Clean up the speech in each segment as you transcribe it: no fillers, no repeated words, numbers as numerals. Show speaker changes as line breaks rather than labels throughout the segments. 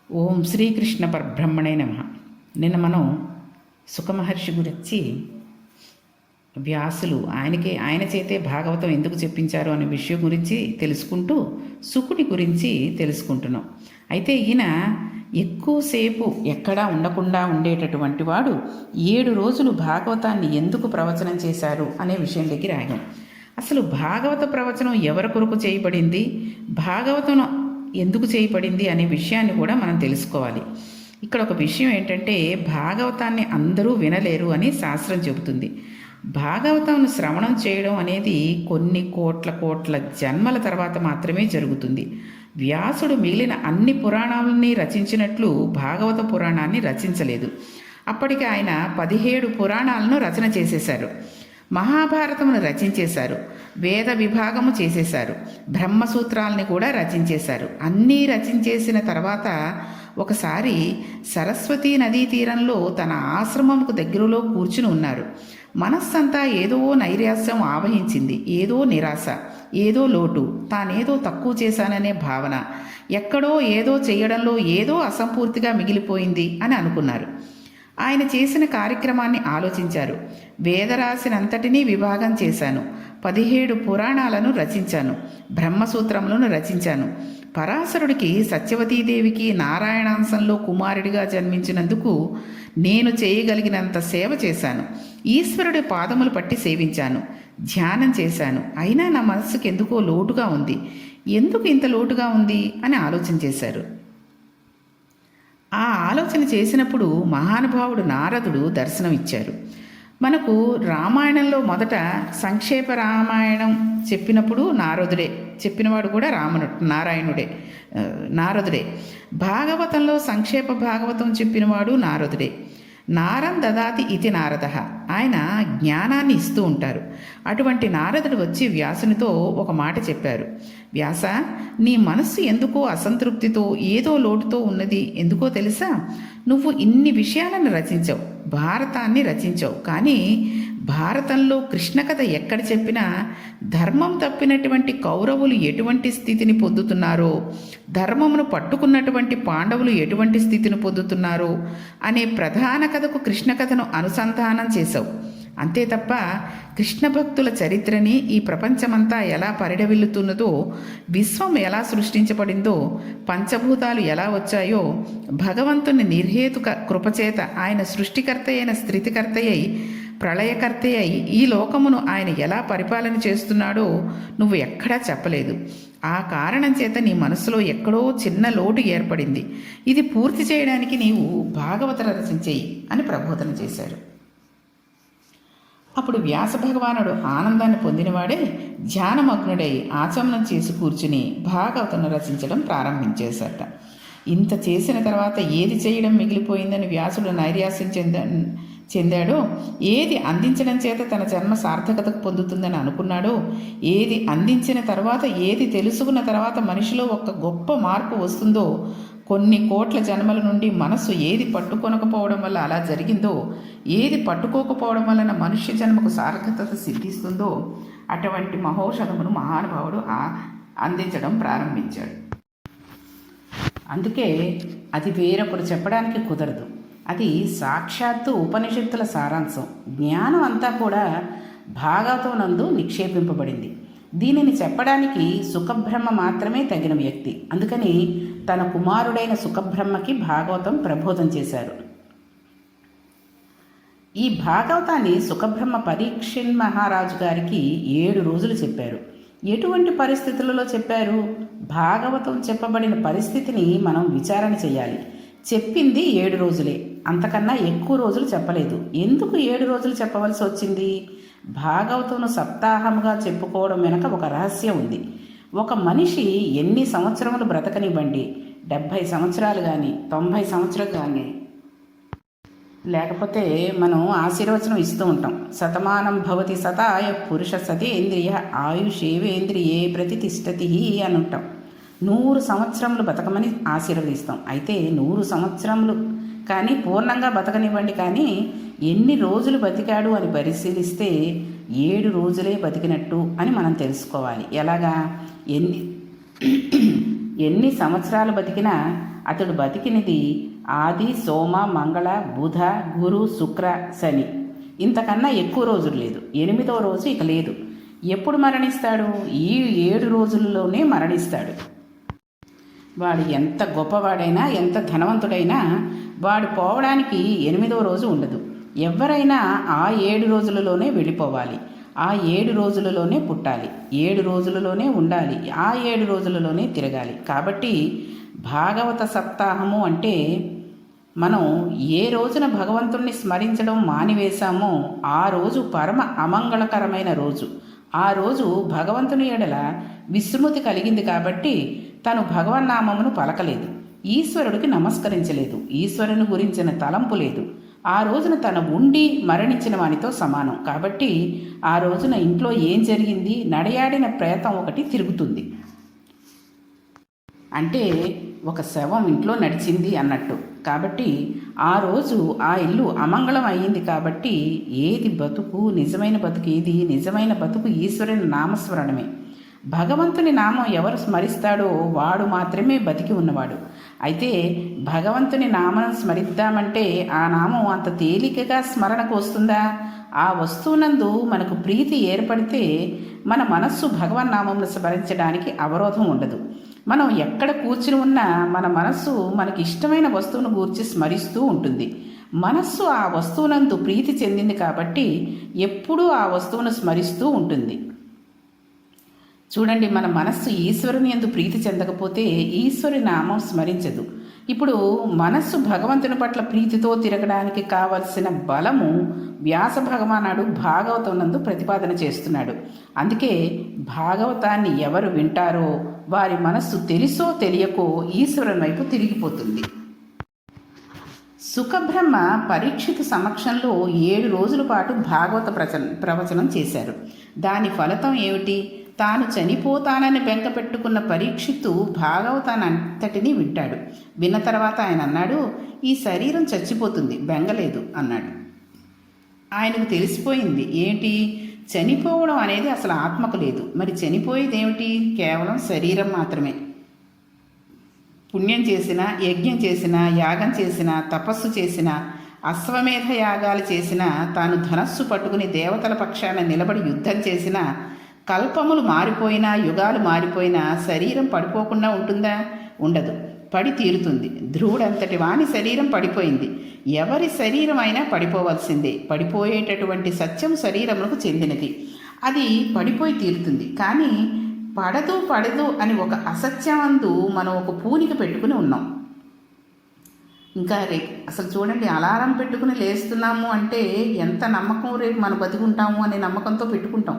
ఓం శ్రీకృష్ణ పరబ్రహ్మణే నమః. నిన్న మనం సుఖమహర్షి గురించి వ్యాసులు ఆయన చేతే భాగవతం ఎందుకు చెప్పించారు అనే విషయం గురించి తెలుసుకుంటూ సుకుని గురించి తెలుసుకుంటున్నాం. అయితే ఈయన ఎక్కువసేపు ఎక్కడా ఉండకుండా ఉండేటటువంటి వాడు 7 రోజులు భాగవతాన్ని ఎందుకు ప్రవచనం చేశారు అనే విషయం దగ్గర ఆగాం. అసలు భాగవత ప్రవచనం ఎవరి కొరకు చేయబడింది, భాగవతం ఎందుకు చేయబడింది అనే విషయాన్ని కూడా మనం తెలుసుకోవాలి. ఇక్కడ ఒక విషయం ఏంటంటే, భాగవతాన్ని అందరూ వినలేరు అని శాస్త్రం చెబుతుంది. భాగవతం శ్రవణం చేయడం అనేది కొన్ని కోట్ల జన్మల తర్వాత మాత్రమే జరుగుతుంది. వ్యాసుడు మిగిలిన అన్ని పురాణాలని రచించినట్లు భాగవత పురాణాన్ని రచించలేదు. అప్పటికి ఆయన 17 పురాణాలను రచన చేసేశారు. మహాభారతమును రచించేశారు, వేద విభాగము చేసేశారు, బ్రహ్మసూత్రాలని కూడా రచించేశారు. అన్నీ రచించేసిన తర్వాత ఒకసారి సరస్వతీ నదీ తీరంలో తన ఆశ్రమంకు దగ్గరలో కూర్చుని ఉన్నారు. మనస్సంతా ఏదో నైరాశ్యం ఆవహించింది, ఏదో నిరాశ, ఏదో లోటు, తానేదో తక్కువ చేశాననే భావన, ఎక్కడో ఏదో చేయడంలో ఏదో అసంపూర్తిగా మిగిలిపోయింది అని అనుకున్నారు. ఆయన చేసిన కార్యక్రమాన్ని ఆలోచించారు. వేదరాశినంతటినీ విభాగం చేశాను, 17 పురాణాలను రచించాను, బ్రహ్మసూత్రములను రచించాను. పరాశరుడికి సత్యవతీదేవికి నారాయణాంశంలో కుమారుడిగా జన్మించినందుకు నేను చేయగలిగినంత సేవ చేశాను. ఈశ్వరుడి పాదములు పట్టి సేవించాను, ధ్యానం చేశాను. అయినా నా మనస్సుకు ఎందుకో లోటుగా ఉంది. ఎందుకు ఇంత లోటుగా ఉంది అని ఆలోచన చేశారు. ఆ ఆలోచన చేసినప్పుడు మహానుభావుడు నారదుడు దర్శనం ఇచ్చారు. మనకు రామాయణంలో మొదట సంక్షేప రామాయణం చెప్పినప్పుడు చెప్పినవాడు కూడా నారదుడే. భాగవతంలో సంక్షేప భాగవతం చెప్పినవాడు నారదుడే. నారం దదాతి ఇతి నారద, ఆయన జ్ఞానాన్ని ఇస్తూ ఉంటారు. అటువంటి నారదుడు వచ్చి వ్యాసునితో ఒక మాట చెప్పారు. వ్యాస, నీ మనస్సు ఎందుకో అసంతృప్తితో ఏదో లోటుతో ఉన్నది, ఎందుకో తెలుసా? నువ్వు ఇన్ని విషయాలను రచించావు, భారతాన్ని రచించావు, కానీ భారతంలో కృష్ణ కథ ఎక్కడ చెప్పినా ధర్మం తప్పినటువంటి కౌరవులు ఎటువంటి స్థితిని పొందుతున్నారో, ధర్మమును పట్టుకున్నటువంటి పాండవులు ఎటువంటి స్థితిని పొందుతున్నారో అనే ప్రధాన కథకు కృష్ణ కథను అనుసంధానం చేశావు. అంతే తప్ప కృష్ణ భక్తుల చరిత్రని, ఈ ప్రపంచమంతా ఎలా పరిడవిల్లుతున్నదో, విశ్వం ఎలా సృష్టించబడిందో, పంచభూతాలు ఎలా వచ్చాయో, భగవంతుని నిర్హేతుక కృపచేత ఆయన సృష్టికర్త అయిన స్థితికర్త అయి ప్రళయకర్త అయి ఈ లోకమును ఆయన ఎలా పరిపాలన చేస్తున్నాడో నువ్వు ఎక్కడా చెప్పలేదు. ఆ కారణం చేత నీ మనసులో ఎక్కడో చిన్న లోటు ఏర్పడింది. ఇది పూర్తి చేయడానికి నీవు భాగవత రచన చెయ్యి అని ప్రబోధన చేశారు. అప్పుడు వ్యాస భగవానుడు ఆనందాన్ని పొందినవాడే ధ్యానమగ్నుడై ఆచమనం చేసి కూర్చుని భాగవతను రచించడం ప్రారంభించేశారట. ఇంత చేసిన తర్వాత ఏది చేయడం మిగిలిపోయిందని వ్యాసుడు నైరాశ్యం చెందాడో, ఏది అందించడం చేత తన జన్మ సార్థకతకు పొందుతుందని అనుకున్నాడో, ఏది అందించిన తర్వాత, ఏది తెలుసుకున్న తర్వాత మనిషిలో ఒక గొప్ప మార్పు వస్తుందో, కొన్ని కోట్ల జన్మల నుండి మనస్సు ఏది పట్టుకొనకపోవడం వల్ల అలా జరిగిందో, ఏది పట్టుకోకపోవడం వలన మనుష్య జన్మకు సార్థకత సిద్ధిస్తుందో, అటువంటి మహౌషధమును మహానుభావుడు అందించడం ప్రారంభించాడు. అందుకే అది వేరొకరు చెప్పడానికి కుదరదు. అది సాక్షాత్తు ఉపనిషత్తుల సారాంశం. జ్ఞానం అంతా కూడా భాగవతం నందు నిక్షేపింపబడింది. దీనిని చెప్పడానికి సుఖబ్రహ్మ మాత్రమే తగిన వ్యక్తి. అందుకని తన కుమారుడైన సుఖబ్రహ్మకి భాగవతం ప్రబోధం చేశారు. ఈ భాగవతాన్ని సుఖబ్రహ్మ పరీక్షిన్ మహారాజు గారికి 7 రోజులు చెప్పారు. ఎటువంటి పరిస్థితులలో చెప్పారు? భాగవతం చెప్పబడిన పరిస్థితిని మనం విచారణ చేయాలి. చెప్పింది 7 రోజులే, అంతకన్నా ఎక్కువ రోజులు చెప్పలేదు. ఎందుకు 7 రోజులు చెప్పవలసి వచ్చింది? భాగవతంను సప్తాహముగా చెప్పుకోవడం వెనక ఒక రహస్యం ఉంది. ఒక మనిషి ఎన్ని సంవత్సరములు బ్రతకనివ్వండి, 70 సంవత్సరాలు కానీ 90 సంవత్సరాలు కానీ, లేకపోతే మనం ఆశీర్వచనం ఇస్తూ ఉంటాం, శతమానం భవతి సతాయ పురుష సతేంద్రియ ఆయుషేవేంద్రియే ప్రతిష్టతి అని ఉంటాం. 100 సంవత్సరములు బతకమని ఆశీర్వదిస్తాం. అయితే 100 సంవత్సరములు కానీ పూర్ణంగా బతకనివ్వండి, కానీ ఎన్ని రోజులు బతికాడు అని పరిశీలిస్తే 7 రోజులే బతికినట్టు అని మనం తెలుసుకోవాలి. ఎలాగా? ఎన్ని సంవత్సరాలు బతికినా అతడు బతికినది ఆది, సోమ, మంగళ, బుధ, గురు, శుక్ర, శని. ఇంతకన్నా ఎక్కువ రోజులు లేదు. 8వ రోజు ఇక లేదు. ఎప్పుడు మరణిస్తాడు? ఈ 7 రోజుల్లోనే మరణిస్తాడు. వాడు ఎంత గొప్పవాడైనా, ఎంత ధనవంతుడైనా వాడు పోవడానికి 8వ రోజు ఉండదు. ఎవరైనా ఆ 7 రోజులలోనే వెళ్ళిపోవాలి. ఆ 7 రోజులలోనే పుట్టాలి, 7 రోజులలోనే ఉండాలి, ఆ 7 రోజులలోనే తిరగాలి. కాబట్టి భాగవత సప్తాహము అంటే మనం ఏ రోజున భగవంతుణ్ణి స్మరించడం మానివేశామో ఆ రోజు పరమ అమంగళకరమైన రోజు. ఆ రోజు భగవంతుని ఎడల విస్మృతి కలిగింది కాబట్టి తను భగవన్నామమును పలకలేదు, ఈశ్వరుడికి నమస్కరించలేదు, ఈశ్వరుని గురించిన తలంపు లేదు. ఆ రోజున తను ఉండి మరణించిన వానితో సమానం. కాబట్టి ఆ రోజున ఇంట్లో ఏం జరిగింది? నడయాడిన ప్రేతం ఒకటి తిరుగుతుంది. అంటే ఒక శవం ఇంట్లో నడిచింది అన్నట్టు. కాబట్టి ఆ రోజు ఆ ఇల్లు అమంగళం అయ్యింది. కాబట్టి ఏది బతుకు, నిజమైన బతుకు ఏది? నిజమైన బతుకు ఈశ్వరుని నామస్మరణమే. భగవంతుని నామం ఎవరు స్మరిస్తాడో వాడు మాత్రమే బతికి ఉన్నవాడు. అయితే భగవంతుని నామం స్మరిద్దామంటే ఆ నామం అంత తేలికగా స్మరణకు వస్తుందా? ఆ వస్తువునందు మనకు ప్రీతి ఏర్పడితే మన మనస్సు భగవన్నామంను స్మరించడానికి అవరోధం ఉండదు. మనం ఎక్కడ కూర్చుని ఉన్నా మన మనస్సు మనకి ఇష్టమైన వస్తువును గూర్చి స్మరిస్తూ ఉంటుంది. మనస్సు ఆ వస్తువునందు ప్రీతి చెందింది కాబట్టి ఎప్పుడూ ఆ వస్తువును స్మరిస్తూ ఉంటుంది. చూడండి, మన మనస్సు ఈశ్వరుని యందు ప్రీతి చెందకపోతే ఈశ్వరి నామం స్మరించదు. ఇప్పుడు మనస్సు భగవంతుని పట్ల ప్రీతితో తిరగడానికి కావలసిన బలము వ్యాస భగవానుడు భాగవతం నందు ప్రతిపాదన చేస్తున్నాడు. అందుకే భాగవతాన్ని ఎవరు వింటారో వారి మనస్సు తెలుసో తెలియకో ఈశ్వరుని వైపు తిరిగిపోతుంది. సుఖబ్రహ్మ పరీక్షితు సమక్షంలో 7 రోజుల పాటు భాగవత ప్రవచనం చేశారు. దాని ఫలితం ఏమిటి? తాను చనిపోతానని బెంక పెట్టుకున్న పరీక్షిత్తు భాగవతానంతటినీ వింటాడు. విన్న తర్వాత ఆయన అన్నాడు, ఈ శరీరం చచ్చిపోతుంది, బెంగలేదు అన్నాడు. ఆయనకు తెలిసిపోయింది ఏంటి? చనిపోవడం అనేది అసలు ఆత్మకు లేదు. మరి చనిపోయేది ఏమిటి? కేవలం శరీరం మాత్రమే. పుణ్యం చేసినా, యజ్ఞం చేసినా, యాగం చేసినా, తపస్సు చేసినా, అశ్వమేధ యాగాలు చేసినా, తాను ధనస్సు పట్టుకుని దేవతల పక్షాన నిలబడి యుద్ధం చేసినా, కల్పములు మారిపోయినా, యుగాలు మారిపోయినా శరీరం పడిపోకుండా ఉంటుందా? ఉండదు, పడి తీరుతుంది. ధ్రువుడంతటి వాని శరీరం పడిపోయింది. ఎవరి శరీరం అయినా పడిపోవలసిందే. పడిపోయేటటువంటి సత్యం శరీరములకు చెందినది. అది పడిపోయి తీరుతుంది. కానీ పడదు అని ఒక అసత్యమందు మనం ఒక పూనిక పెట్టుకుని ఉన్నాం. ఇంకా రేపు అసలు చూడండి, అలారం పెట్టుకుని లేస్తున్నాము అంటే ఎంత నమ్మకం, రేపు మనం బతికుంటాము అనే నమ్మకంతో పెట్టుకుంటాం.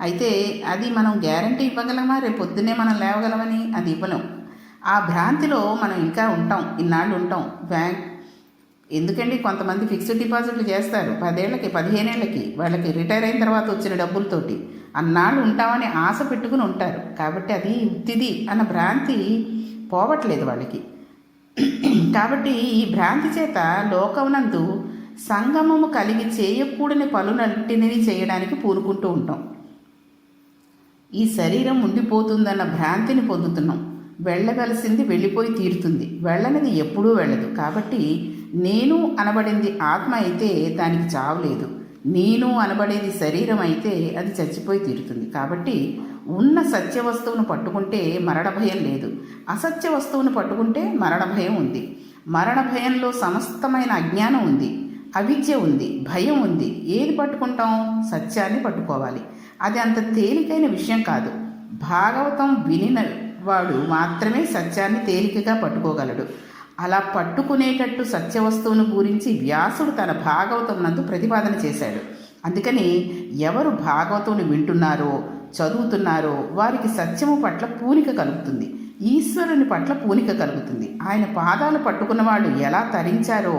అయితే అది మనం గ్యారంటీ ఇవ్వగలమా? రేపు పొద్దున్నే మనం లేవగలమని? అది ఇవ్వలేం. ఆ భ్రాంతిలో మనం ఇంకా ఉంటాం, ఇన్నాళ్ళు ఉంటాం. ఎందుకండి కొంతమంది ఫిక్స్డ్ డిపాజిట్లు చేస్తారు 10 ఏళ్ళకి, 15 ఏళ్ళకి. వాళ్ళకి రిటైర్ అయిన తర్వాత వచ్చిన డబ్బులతోటి అన్నాళ్ళు ఉంటామని ఆశ పెట్టుకుని ఉంటారు. కాబట్టి అది ఉత్తిది అన్న భ్రాంతి పోవట్లేదు వాళ్ళకి. కాబట్టి ఈ భ్రాంతి చేత లోకమునందు సంగమము కలిగి చేయకూడని పనులన్నిటినీ చేయడానికి పూనుకుంటూ ఉంటాం. ఈ శరీరం ఉండిపోతుందన్న భ్రాంతిని పొందుతున్నాం. వెళ్ళవలసింది వెళ్ళిపోయి తీరుతుంది, వెళ్ళనిది ఎప్పుడూ వెళ్ళదు. కాబట్టి నేను అనబడింది ఆత్మ అయితే దానికి చావు లేదు. నేను అనబడేది శరీరం అయితే అది చచ్చిపోయి తీరుతుంది. కాబట్టి ఉన్న సత్య వస్తువును పట్టుకుంటే మరణ భయం లేదు, అసత్య వస్తువును పట్టుకుంటే మరణ భయం ఉంది. మరణ భయంలో సమస్తమైన అజ్ఞానం ఉంది, అవిద్య ఉంది, భయం ఉంది. ఏది పట్టుకుంటాం? సత్యాన్ని పట్టుకోవాలి. అది అంత తేలికైన విషయం కాదు. భాగవతం వినిన వాడు మాత్రమే సత్యాన్ని తేలికగా పట్టుకోగలడు. అలా పట్టుకునేటట్టు సత్యవస్తువును గురించి వ్యాసుడు తన భాగవతం నందు ప్రతిపాదన చేశాడు. అందుకని ఎవరు భాగవతుని వింటున్నారో, చదువుతున్నారో వారికి సత్యము పట్ల పూనిక కలుగుతుంది, ఈశ్వరుని పట్ల పూనిక కలుగుతుంది. ఆయన పాదాలు పట్టుకున్న వాళ్ళు ఎలా తరించారో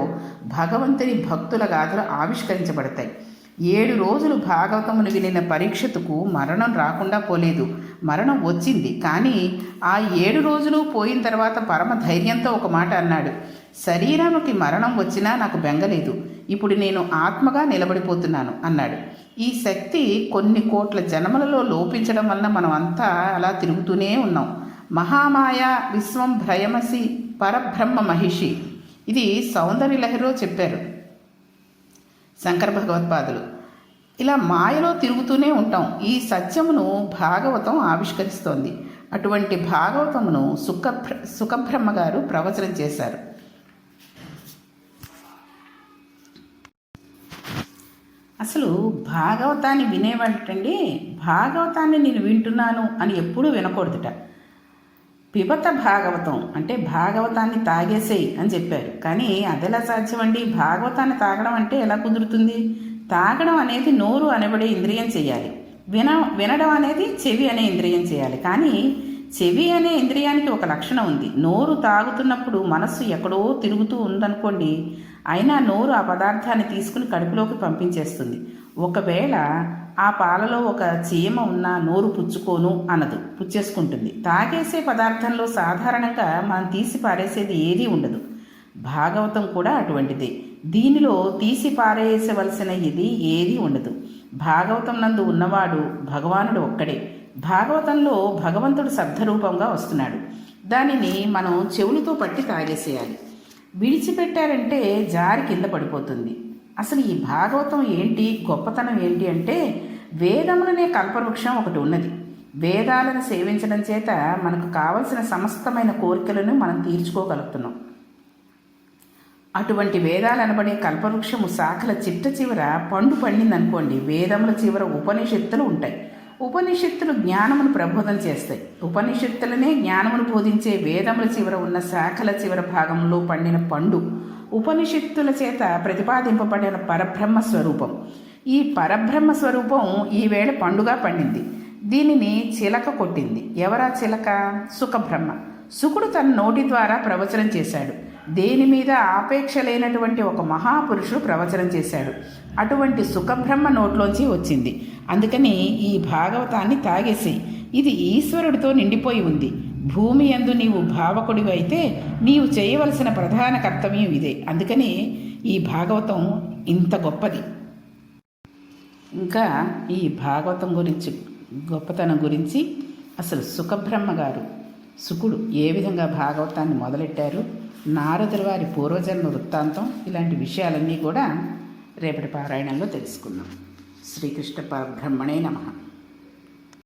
భగవంతుని భక్తుల గాథలు ఆవిష్కరించబడతాయి. 7 రోజులు భాగవతమును వినిన పరీక్షితుకు మరణం రాకుండా పోలేదు. మరణం వచ్చింది. కానీ ఆ 7 రోజులు పోయిన తర్వాత పరమ ధైర్యంతో ఒక మాట అన్నాడు, శరీరానికి మరణం వచ్చినా నాకు బెంగలేదు, ఇప్పుడు నేను ఆత్మగా నిలబడిపోతున్నాను అన్నాడు. ఈ శక్తి కొన్ని కోట్ల జన్మలలో లోపించడం వలన మనం అంతా అలా తిరుగుతూనే ఉన్నాం. మహామాయ విశ్వం భ్రయమసి పరబ్రహ్మ మహిషి. ఇది సౌందర్య లహరిలో చెప్పారు శంకర భగవత్పాదులు. ఇలా మాయలో తిరుగుతూనే ఉంటాం. ఈ సత్యమును భాగవతం ఆవిష్కరిస్తోంది. అటువంటి భాగవతమును సుఖబ్రహ్మ గారు ప్రవచనం చేశారు. అసలు భాగవతాన్ని వినేవాళ్ళటండి భాగవతాన్ని నేను వింటున్నాను అని ఎప్పుడూ వినకూడదుట. పిబత భాగవతం అంటే భాగవతాన్ని తాగేసేయి అని చెప్పారు. కానీ అదెలా సాధ్యమండి? భాగవతాన్ని తాగడం అంటే ఎలా కుదురుతుంది? తాగడం అనేది నోరు అనబడే ఇంద్రియం చేయాలి, వినడం అనేది చెవి అనే ఇంద్రియం చేయాలి. కానీ చెవి అనే ఇంద్రియానికి ఒక లక్షణం ఉంది. నోరు తాగుతున్నప్పుడు మనస్సు ఎక్కడో తిరుగుతూ ఉందనుకోండి, అయినా నోరు ఆ పదార్థాన్ని తీసుకుని కడుపులోకి పంపించేస్తుంది. ఒకవేళ ఆ పాలలో ఒక చీమ ఉన్నా నోరు పుచ్చుకోను అనదు, పుచ్చేసుకుంటుంది. తాగేసే పదార్థంలో సాధారణంగా మనం తీసి పారేసేది ఏదీ ఉండదు. భాగవతం కూడా అటువంటిదే. దీనిలో తీసి పారేసవలసిన ఇది ఏదీ ఉండదు. భాగవతం నందు ఉన్నవాడు భగవానుడు ఒక్కడే. భాగవతంలో భగవంతుడు శబ్దరూపంగా వస్తున్నాడు. దానిని మనం చెవులతో పట్టి తాగేసేయాలి. విడిచిపెట్టారంటే జారి కింద పడిపోతుంది. అసలు ఈ భాగవతం ఏంటి, గొప్పతనం ఏంటి అంటే వేదములనే కల్పవృక్షం ఒకటి ఉన్నది. వేదాలను సేవించడం చేత మనకు కావలసిన సమస్తమైన కోరికలను మనం తీర్చుకోగలుగుతున్నాం. అటువంటి వేదాలు అనబడే కల్పవృక్షము శాఖల చిట్ట చివర పండు పండిందనుకోండి, వేదముల చివర ఉపనిషత్తులు ఉంటాయి. ఉపనిషత్తులు జ్ఞానమును ప్రబోధం చేస్తాయి. ఉపనిషత్తులనే జ్ఞానమును బోధించే వేదముల చివర ఉన్న శాఖల చివర భాగంలో పండిన పండు ఉపనిషత్తుల చేత ప్రతిపాదింపబడిన పరబ్రహ్మ స్వరూపం. ఈ పరబ్రహ్మ స్వరూపం ఈవేళ పండుగా పండింది. దీనిని చిలక కొట్టింది. ఎవరా చిలక? సుఖబ్రహ్మ. శుకుడు తన నోటి ద్వారా ప్రవచనం చేశాడు. దేని మీద ఆపేక్ష లేనటువంటి ఒక మహాపురుషుడు ప్రవచనం చేశాడు. అటువంటి సుఖబ్రహ్మ నోట్లోంచి వచ్చింది. అందుకని ఈ భాగవతాన్ని తాగేసేయి. ఇది ఈశ్వరుడితో నిండిపోయి ఉంది. భూమి యందు నీవు భావకుడివైతే నీవు చేయవలసిన ప్రధాన కర్తవ్యం ఇదే. అందుకని ఈ భాగవతం ఇంత గొప్పది. ఇంకా ఈ భాగవతం గురించి, గొప్పతనం గురించి అసలు సుఖబ్రహ్మ గారు, శుకుడు ఏ విధంగా భాగవతాన్ని మొదలెట్టారు, నారదుల వారి పూర్వజన్మ వృత్తాంతం, ఇలాంటి విషయాలన్నీ కూడా రేపటి పారాయణంలో తెలుసుకుందాం. శ్రీకృష్ణ పరబ్రహ్మణే నమః.